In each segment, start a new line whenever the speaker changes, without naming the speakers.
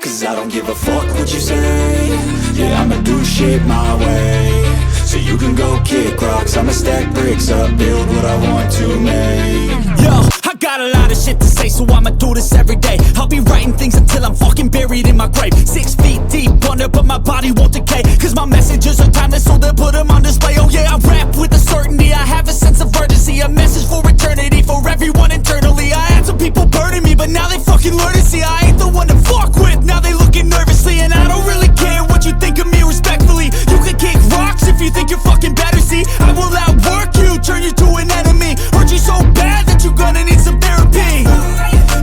Cause I don't give a fuck what you say. Yeah, I'ma do shit my way. So you can go kick rocks, I'ma stack bricks up, build what I want to make.
Yo, I got a lot of shit to say, so I'ma do this every day. I'll be writing things until I'm fucking buried in my grave. 6 feet deep under, but my body won't decay. Cause my messages are timeless, so they'll put them on display. Oh yeah, I rap with a certainty, I have a sense of urgency. A message for eternity, for everyone internally. I had some people burning me, but now they fucking learn to see I ain't the one to fuck with, now they looking nervously. And I don't really care what you think of me, respectfully. You can kick rocks if you think you're fucking better, see. I will outwork you, turn you to an enemy. Hurt you so bad that you're gonna need some therapy.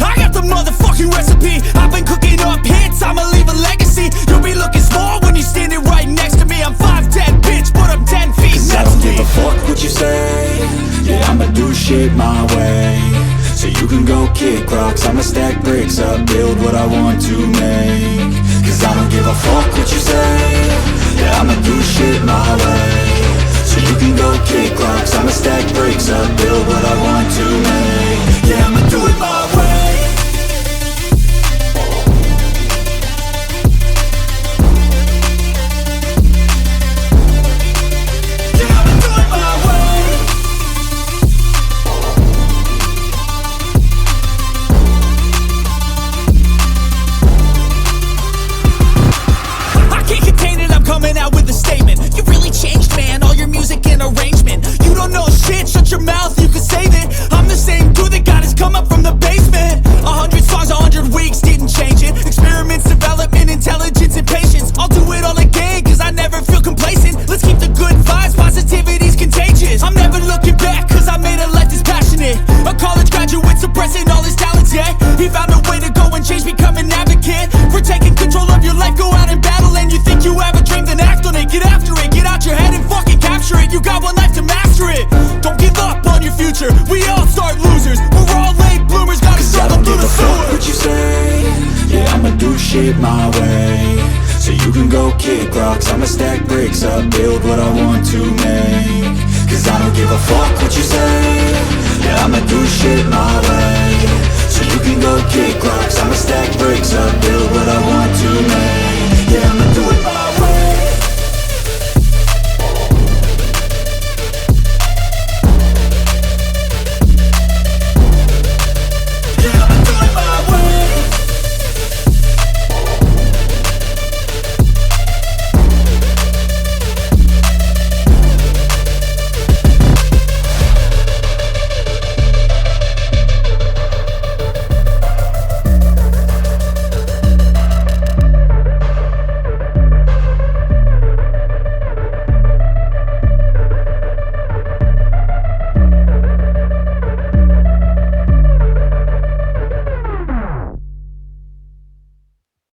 I got the motherfucking recipe. I've been cooking up hits, I'ma leave a legacy. You'll be looking small when you're standing right next to me. I'm 5'10", bitch, but I'm 10 feet next to me.
I don't give a fuck what you say. Yeah, I'ma do shit my way. So you can go kick rocks, I'ma stack bricks up, build what I want to make. Cause I don't give a fuck what you say. Yeah, I'ma do shit my way. So you can go kick rocks, I'ma stack bricks up, build what I want to make. Yeah, I'ma do it my way.
Coming out with a statement. You really changed, man, all your music and arrangement. You don't know shit, shut your mouth, you can save it. I'm the same dude that got his come up from the basement. 100 songs, 100 weeks, didn't change it. Experiments, development, intelligence, and patience. I'll do it all again, cause I never feel complacent. Let's keep the good vibes, positivity's contagious. I'm never looking back, cause I made a life that's passionate. A college graduate suppressing all his talents, yeah. He found a way to go and change, become an advocate. For taking control of your life, go out and battle. And you think you have a dream, then act on it, get after it. Get out your head and fucking capture it. You got one life to master it. Don't give up on your future, we all start losers. We're all late bloomers, gotta struggle through the sewer.
What you say? Yeah, I'ma do shit my way. So you can go kick rocks, I'ma stack bricks up, build what I want to make. Cause I don't give a fuck what you say. Yeah, I'ma do shit my